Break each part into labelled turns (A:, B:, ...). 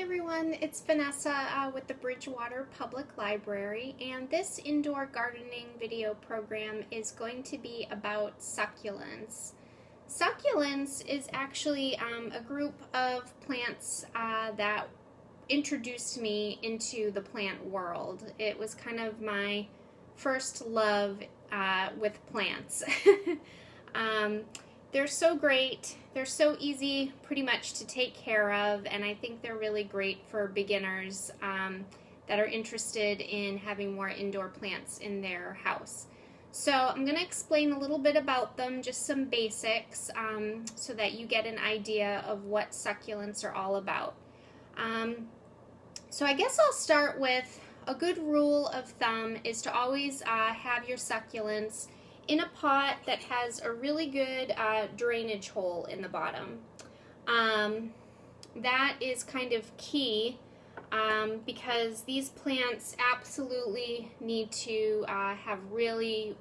A: Hi everyone, it's Vanessa with the Bridgewater Public Library, and this indoor gardening video program is going to be about succulents. Succulents is actually a group of plants that introduced me into the plant world. It was kind of my first love with plants. They're so great, they're so easy pretty much to take care of, and I think they're really great for beginners that are interested in having more indoor plants in their house. So I'm going to explain a little bit about them, just some basics, so that you get an idea of what succulents are all about. So I guess I'll start with a good rule of thumb is to always have your succulents in a pot that has a really good drainage hole in the bottom. That is kind of key because these plants absolutely need to have really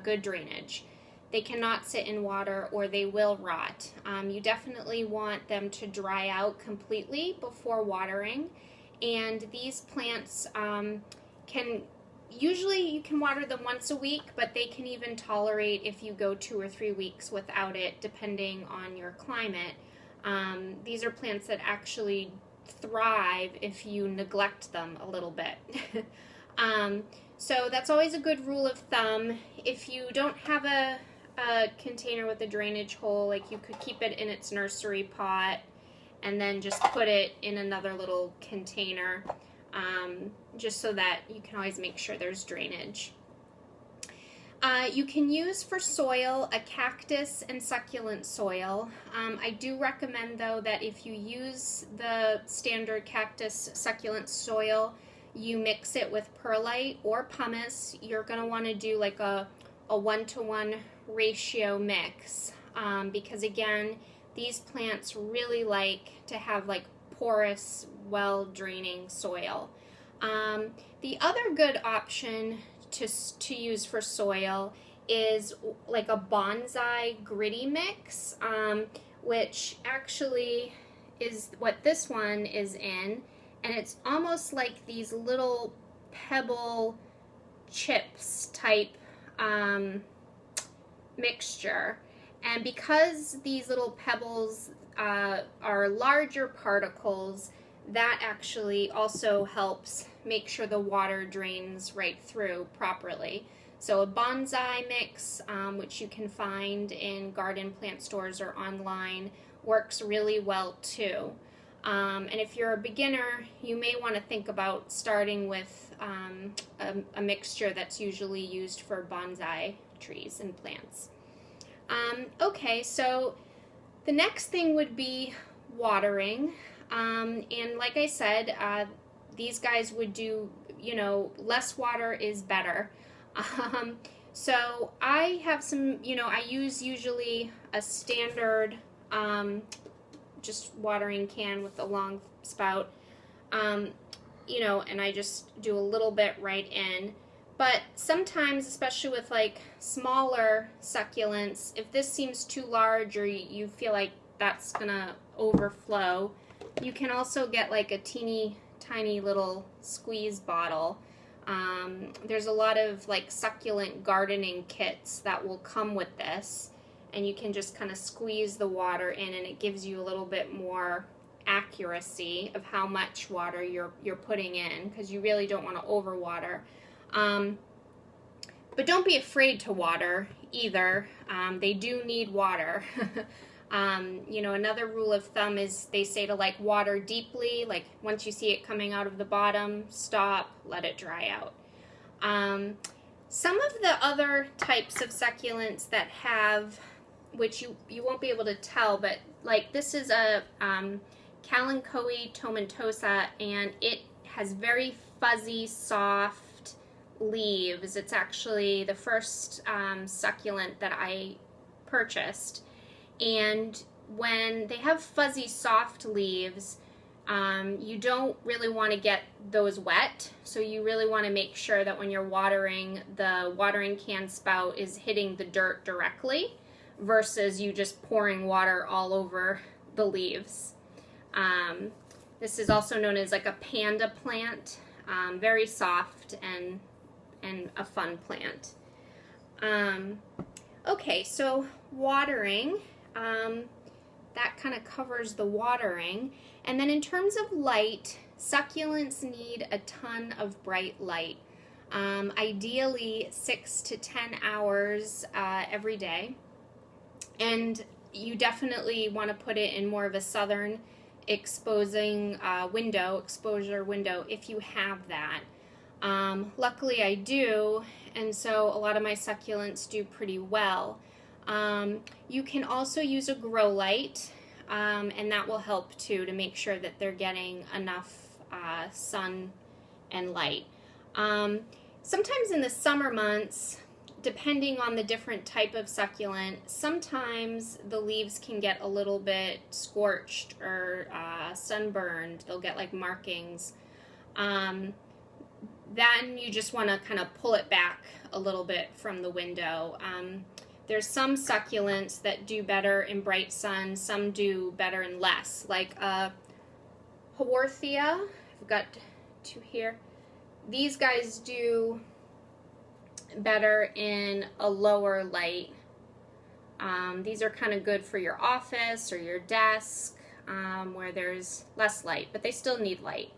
A: good drainage. They cannot sit in water or they will rot. You definitely want them to dry out completely before watering, and these plants usually you can water them once a week, but they can even tolerate if you go 2 or 3 weeks without it, depending on your climate. These are plants that actually thrive if you neglect them a little bit. So that's always a good rule of thumb. If you don't have a container with a drainage hole, like you could keep it in its nursery pot and then just put it in another little container. Just so that you can always make sure there's drainage. You can use for soil a cactus and succulent soil. I do recommend though that if you use the standard cactus succulent soil, you mix it with perlite or pumice. You're going to want to do like a 1-to-1 ratio mix because again, these plants really like to have like porous, well-draining soil. The other good option to use for soil is like a bonsai gritty mix, which actually is what this one is in, and it's almost like these little pebble chips type mixture. And because these little pebbles are larger particles, that actually also helps make sure the water drains right through properly. So a bonsai mix, which you can find in garden plant stores or online, works really well too. And if you're a beginner, you may want to think about starting with a mixture that's usually used for bonsai trees and plants. Okay, so the next thing would be watering. And like I said, these guys would do, less water is better. So I have some, I use usually a standard just watering can with a long spout, and I just do a little bit right in. But sometimes, especially with like smaller succulents, if this seems too large or you feel like that's gonna overflow, you can also get like a teeny tiny little squeeze bottle. There's a lot of like succulent gardening kits that will come with this, and you can just kind of squeeze the water in, and it gives you a little bit more accuracy of how much water you're putting in, because you really don't want to overwater. But don't be afraid to water either. They do need water. Another rule of thumb is they say to like water deeply, like once you see it coming out of the bottom, stop, let it dry out. Some of the other types of succulents that have, which you won't be able to tell, but like this is a Kalanchoe tomentosa, and it has very fuzzy, soft leaves. It's actually the first succulent that I purchased. And when they have fuzzy, soft leaves, you don't really want to get those wet. So you really want to make sure that when you're watering, the watering can spout is hitting the dirt directly versus you just pouring water all over the leaves. This is also known as like a panda plant, very soft and a fun plant. Okay, so watering, that kind of covers the watering. And then in terms of light, succulents need a ton of bright light. Ideally 6 to 10 hours every day. And you definitely want to put it in more of a southern exposure window if you have that. Luckily I do, and so a lot of my succulents do pretty well. You can also use a grow light, and that will help too, to make sure that they're getting enough sun and light. Sometimes in the summer months, depending on the different type of succulent, sometimes the leaves can get a little bit scorched or sunburned. They'll get like markings. Then you just want to kind of pull it back a little bit from the window. There's some succulents that do better in bright sun, some do better in less. Like Haworthia, I've got two here. These guys do better in a lower light. These are kind of good for your office or your desk, where there's less light, but they still need light.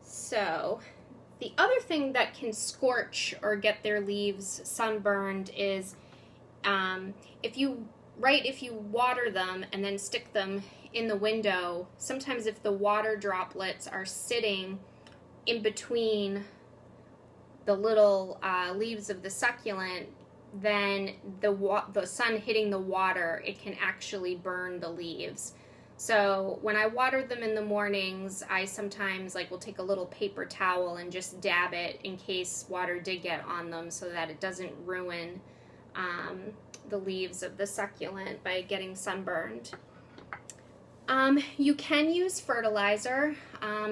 A: So the other thing that can scorch or get their leaves sunburned is if you water them and then stick them in the window, sometimes if the water droplets are sitting in between the little leaves of the succulent, then the sun hitting the water, it can actually burn the leaves. So when I water them in the mornings, I sometimes will take a little paper towel and just dab it in case water did get on them, so that it doesn't ruin the leaves of the succulent by getting sunburned. You can use fertilizer.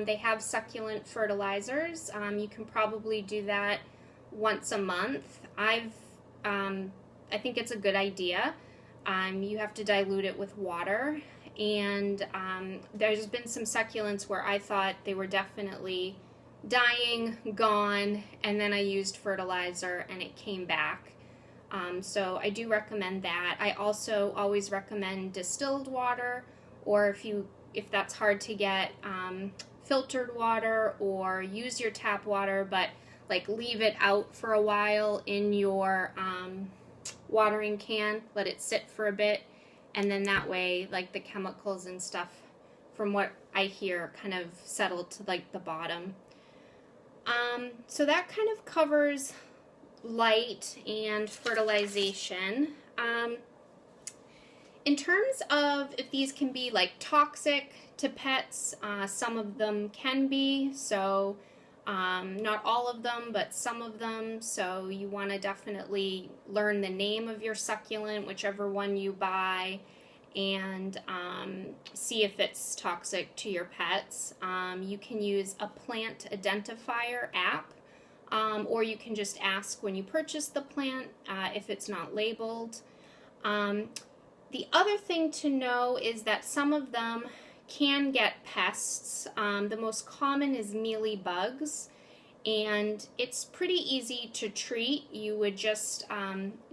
A: They have succulent fertilizers. You can probably do that once a month. I think it's a good idea. You have to dilute it with water. And there's been some succulents where I thought they were definitely dying, gone, and then I used fertilizer and it came back. So I do recommend that. I also always recommend distilled water, or if that's hard to get, filtered water, or use your tap water, but leave it out for a while in your watering can, let it sit for a bit, and then that way the chemicals and stuff, from what I hear, kind of settle to the bottom. So that kind of covers light and fertilization. In terms of if these can be toxic to pets, some of them can be, so not all of them, but some of them. So you want to definitely learn the name of your succulent, whichever one you buy, and see if it's toxic to your pets. You can use a plant identifier app, or you can just ask when you purchase the plant if it's not labeled. The other thing to know is that some of them can get pests. The most common is mealy bugs, and it's pretty easy to treat. You would just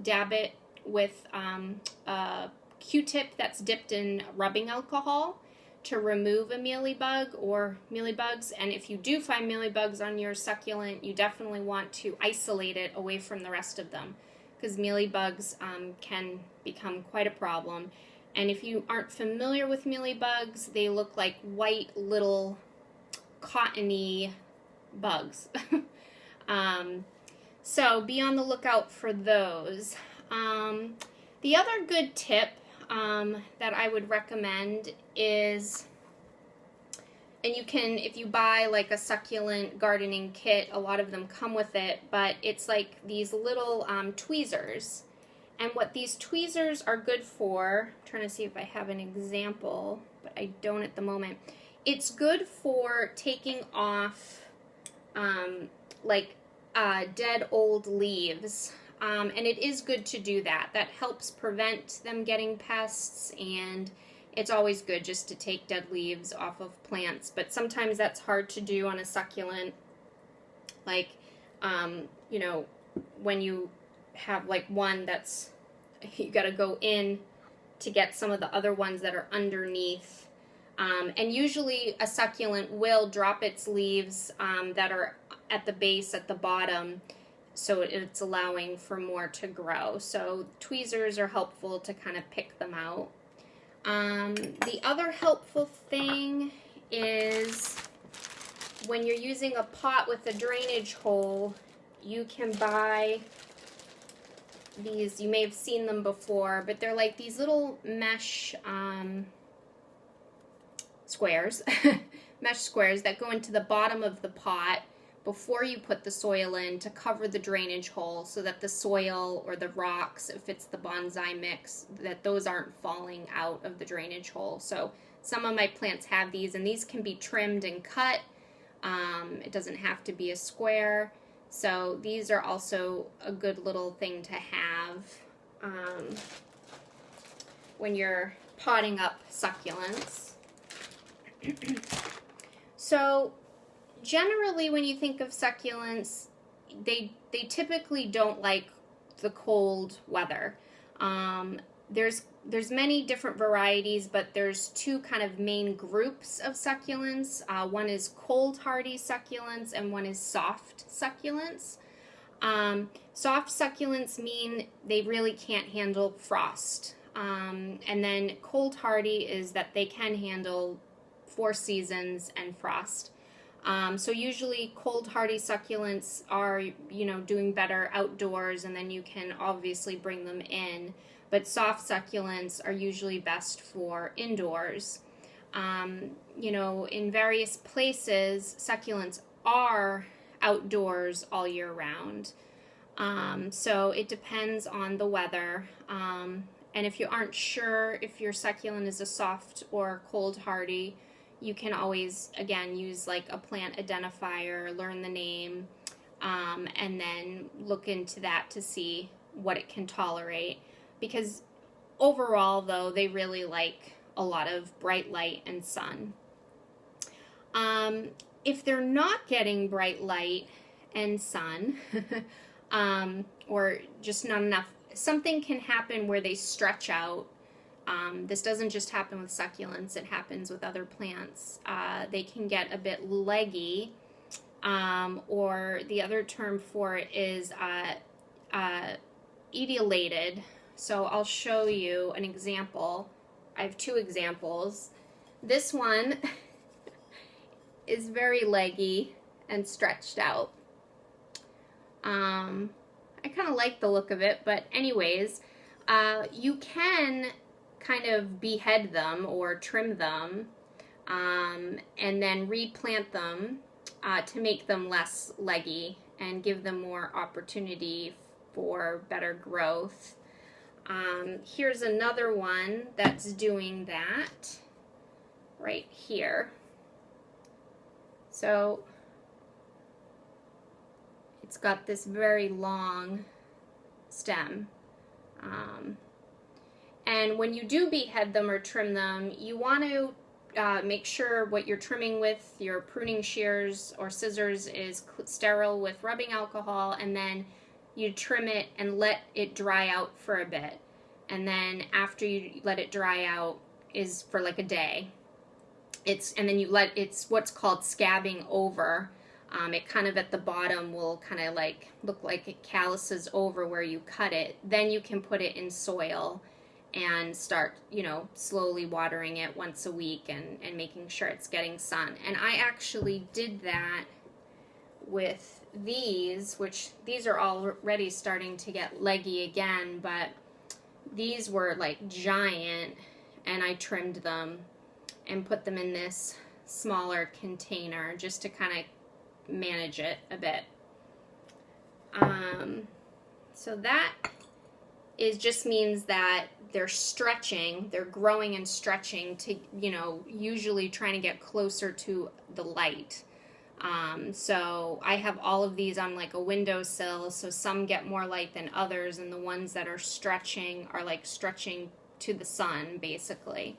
A: dab it with a Q-tip that's dipped in rubbing alcohol to remove a mealybug or mealybugs. And if you do find mealybugs on your succulent, you definitely want to isolate it away from the rest of them, because mealybugs can become quite a problem. And if you aren't familiar with mealybugs, they look like white little cottony bugs. So be on the lookout for those. The other good tip that I would recommend is, and you can, if you buy a succulent gardening kit, a lot of them come with it, but it's these little tweezers. And what these tweezers are good for, I'm trying to see if I have an example, but I don't at the moment. It's good for taking off dead old leaves. and it is good to do that. That helps prevent them getting pests, and it's always good just to take dead leaves off of plants, but sometimes that's hard to do on a succulent, like, you know, when you have like one that's, you got to go in to get some of the other ones that are underneath. And usually a succulent will drop its leaves that are at the base, at the bottom, so it's allowing for more to grow. So tweezers are helpful to kind of pick them out. The other helpful thing is when you're using a pot with a drainage hole, you can buy these. You may have seen them before, but they're like these little mesh squares, mesh squares that go into the bottom of the pot before you put the soil in to cover the drainage hole so that the soil or the rocks, if it's the bonsai mix, that those aren't falling out of the drainage hole. So some of my plants have these, and these can be trimmed and cut. It doesn't have to be a square. So these are also a good little thing to have when you're potting up succulents. So generally when you think of succulents, they typically don't like the cold weather. There's many different varieties, but there's two kind of main groups of succulents. One is cold hardy succulents and one is soft succulents. Soft succulents mean they really can't handle frost. And then cold hardy is that they can handle 4 seasons and frost. So usually cold hardy succulents are, you know, doing better outdoors, and then you can obviously bring them in. But soft succulents are usually best for indoors. You know, in various places, succulents are outdoors all year round. So it depends on the weather. And if you aren't sure if your succulent is a soft or cold hardy, you can always, again, use like a plant identifier, learn the name, and then look into that to see what it can tolerate. Because overall, though, they really like a lot of bright light and sun. If they're not getting bright light and sun, or just not enough, something can happen where they stretch out. This doesn't just happen with succulents, it happens with other plants. They can get a bit leggy, or the other term for it is etiolated. So I'll show you an example. I have 2 examples. This one is very leggy and stretched out. I kind of like the look of it, but anyways, you can kind of behead them or trim them, and then replant them to make them less leggy and give them more opportunity for better growth. Here's another one that's doing that right here. So it's got this very long stem. And when you do behead them or trim them, you want to make sure what you're trimming with, your pruning shears or scissors, is sterile with rubbing alcohol, and then you trim it and let it dry out for a bit. And then after you let it dry out is for like a day. And then it's what's called scabbing over. It kind of at the bottom will kind of like look like it calluses over where you cut it. Then you can put it in soil and start, you know, slowly watering it once a week and making sure it's getting sun. And I actually did that with these, which these are already starting to get leggy again, but these were like giant, and I trimmed them and put them in this smaller container just to kind of manage it a bit. So that just means that they're stretching, they're growing and stretching to, you know, usually trying to get closer to the light. So I have all of these on like a windowsill, so some get more light than others, and the ones that are stretching are like stretching to the sun, basically.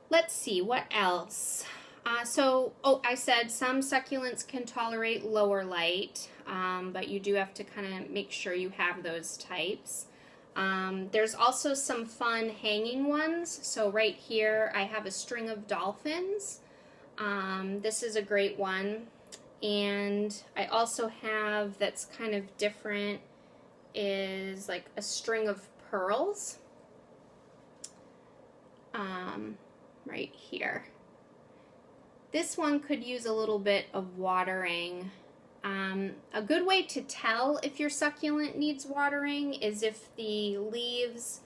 A: Let's see, what else? I said some succulents can tolerate lower light, but you do have to kind of make sure you have those types. There's also some fun hanging ones. So right here I have a string of dolphins. This is a great one. And I also have, that's kind of different, is like a string of pearls. Right here. This one could use a little bit of watering. A good way to tell if your succulent needs watering is if the leaves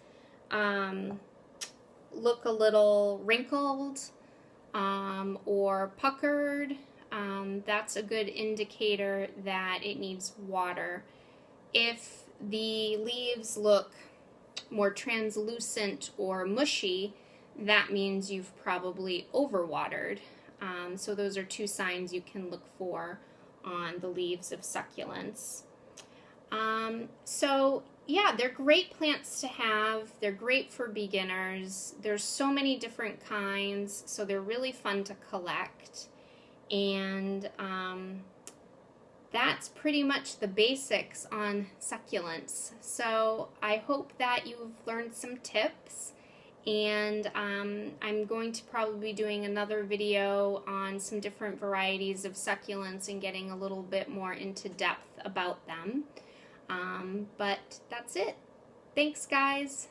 A: look a little wrinkled or puckered. That's a good indicator that it needs water. If the leaves look more translucent or mushy, that means you've probably overwatered. So those are two signs you can look for on the leaves of succulents. So yeah, they're great plants to have. They're great for beginners. There's so many different kinds, so they're really fun to collect. And that's pretty much the basics on succulents. So I hope that you've learned some tips. And I'm going to probably be doing another video on some different varieties of succulents and getting a little bit more into depth about them. But that's it. Thanks, guys.